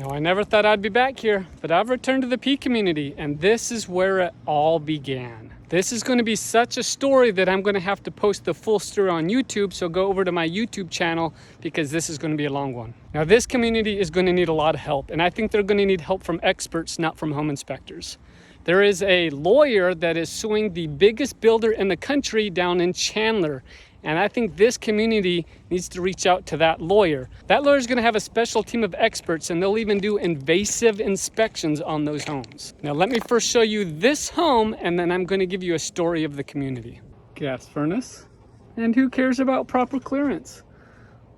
Now, I never thought I'd be back here, but I've returned to the P community, and this is where it all began. This is going to be such a story that I'm going to have to post the full story on YouTube, so go over to my YouTube channel because this is going to be a long one. Now, this community is going to need a lot of help, and I think they're going to need help from experts, not from home inspectors. There is a lawyer that is suing the biggest builder in the country down in Chandler. And I think this community needs to reach out to that lawyer. That lawyer is going to have a special team of experts, and they'll even do invasive inspections on those homes. Now, let me first show you this home, and then I'm going to give you a story of the community. Gas furnace. And who cares about proper clearance?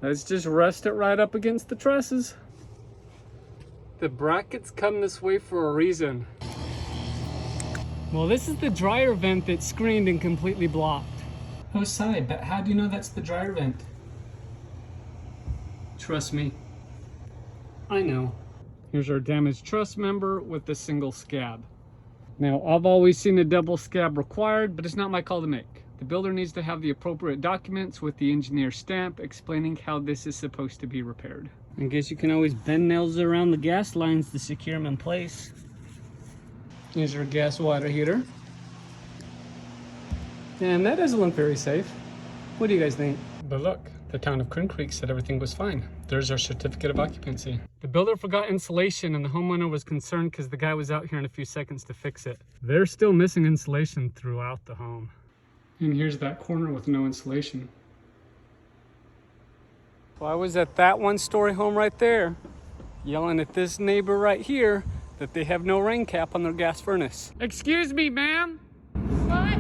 Let's just rest it right up against the trusses. The brackets come this way for a reason. Well, this is the dryer vent that's screened and completely blocked. Oh, Cy, but how do you know that's the dryer vent? Trust me, I know. Here's our damaged truss member with the single scab. Now, I've always seen a double scab required, but it's not my call to make. The builder needs to have the appropriate documents with the engineer's stamp explaining how this is supposed to be repaired. I guess you can always bend nails around the gas lines to secure them in place. Here's our gas water heater. And that doesn't look very safe. What do you guys think? But look, the town of Quinn Creek said everything was fine. There's our certificate of occupancy. The builder forgot insulation, and the homeowner was concerned because the guy was out here in a few seconds to fix it. They're still missing insulation throughout the home. And here's that corner with no insulation. Well, I was at that one-story home right there, yelling at this neighbor right here that they have no rain cap on their gas furnace. Excuse me, ma'am. What?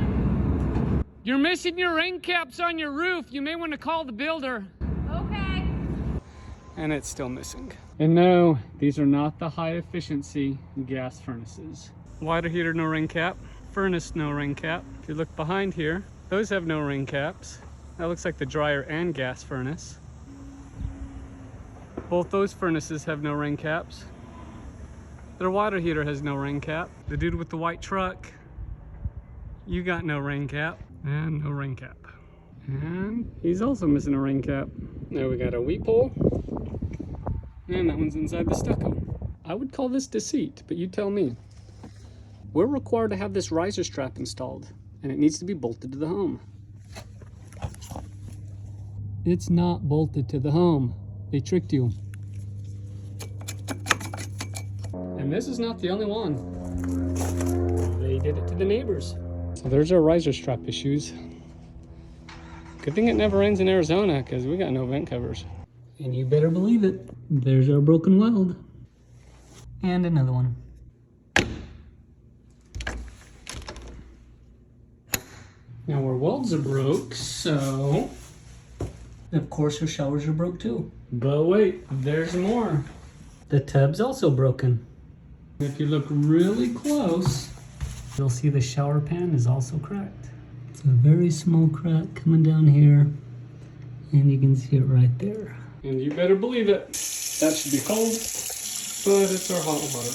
You're missing your rain caps on your roof. You may want to call the builder. Okay. And it's still missing. And no, these are not the high efficiency gas furnaces. Water heater, no rain cap. Furnace, no rain cap. If you look behind here, those have no rain caps. That looks like the dryer and gas furnace. Both those furnaces have no rain caps. Their water heater has no rain cap. The dude with the white truck, you got no rain cap. And no rain cap. And he's also missing a rain cap. Now we got a wheat pole. And that one's inside the stucco. I would call this deceit, but you tell me. We're required to have this riser strap installed, and it needs to be bolted to the home. It's not bolted to the home. They tricked you. And this is not the only one. They did it to the neighbors. So there's our riser strap issues. Good thing it never rains in Arizona because we got no vent covers. And you better believe it, there's our broken weld. And another one. Now our welds are broke, so of course our showers are broke too. But wait, there's more. The tub's also broken. If you look really close, you'll see the shower pan is also cracked. It's a very small crack coming down here, and you can see it right there. And you better believe it, that should be cold, but it's our hot water.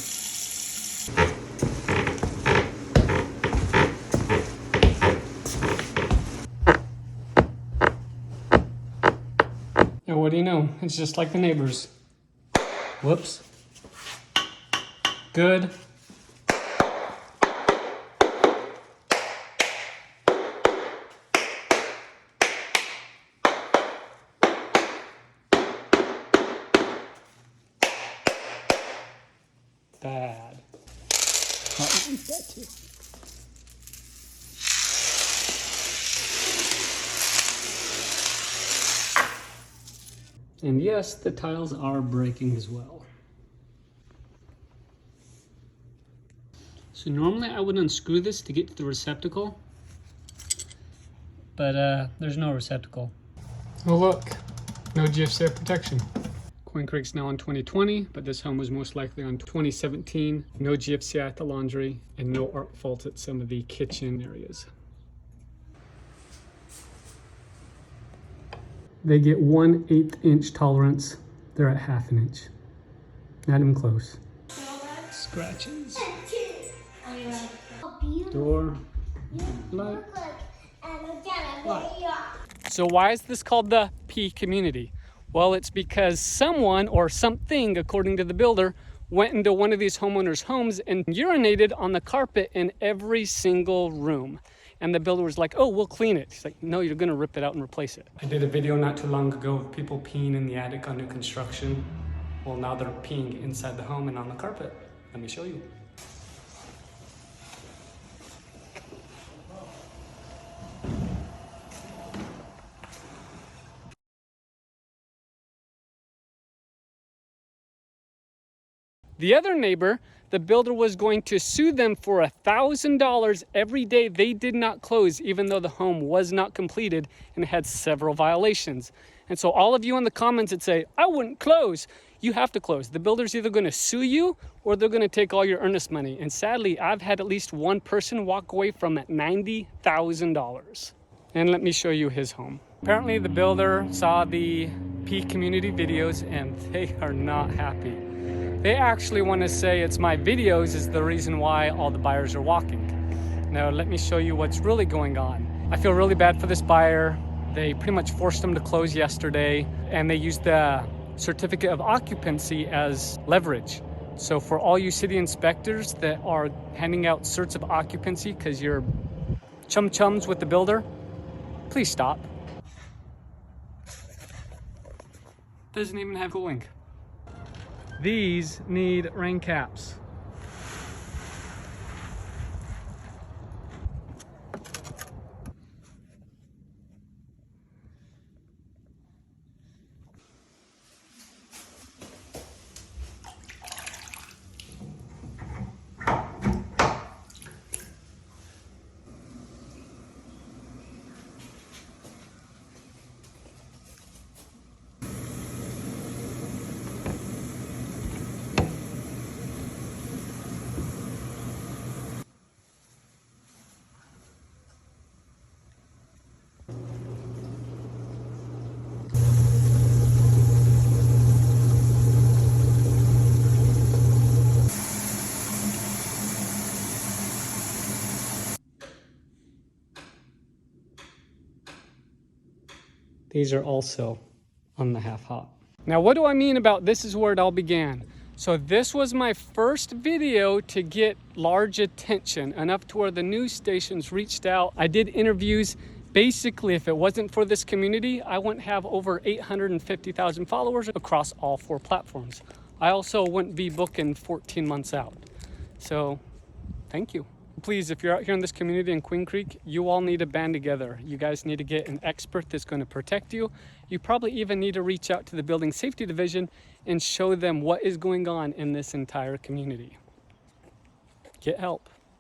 And what do you know? It's just like the neighbors. Whoops. Good. Bad. That too. And yes, the tiles are breaking as well. So normally I would unscrew this to get to the receptacle, but there's no receptacle. Oh look, no GFCI protection. Quinn Creek's now on 2020, but this home was most likely on 2017. No GFCI at the laundry and no arc faults at some of the kitchen areas. They get 1/8 inch tolerance. They're at 1/2 inch. Not even close. Scratches. Door. Light. So why is this called the P community? Well, it's because someone or something, according to the builder, went into one of these homeowners' homes and urinated on the carpet in every single room. And the builder was like, oh, we'll clean it. He's like, no, you're gonna rip it out and replace it. I did a video not too long ago of people peeing in the attic under construction. Well, now they're peeing inside the home and on the carpet. Let me show you. The other neighbor, the builder was going to sue them for $1,000 every day they did not close, even though the home was not completed and had several violations. And so all of you in the comments that say, I wouldn't close, you have to close. The builder's either gonna sue you or they're gonna take all your earnest money. And sadly, I've had at least one person walk away from it $90,000. And let me show you his home. Apparently the builder saw the P community videos and they are not happy. They actually want to say it's my videos is the reason why all the buyers are walking. Now let me show you what's really going on. I feel really bad for this buyer. They pretty much forced them to close yesterday and they used the certificate of occupancy as leverage. So for all you city inspectors that are handing out certs of occupancy because you're chums with the builder, please stop. Doesn't even have cooling. These need rain caps. These are also on the half hop. Now, what do I mean about this is where it all began? So this was my first video to get large attention, enough to where the news stations reached out. I did interviews. Basically, if it wasn't for this community, I wouldn't have over 850,000 followers across all 4 platforms. I also wouldn't be booking 14 months out. So thank you. Please, if you're out here in this community in Queen Creek, you all need to band together. You guys need to get an expert that's going to protect you. You probably even need to reach out to the building safety division and show them what is going on in this entire community. Get help.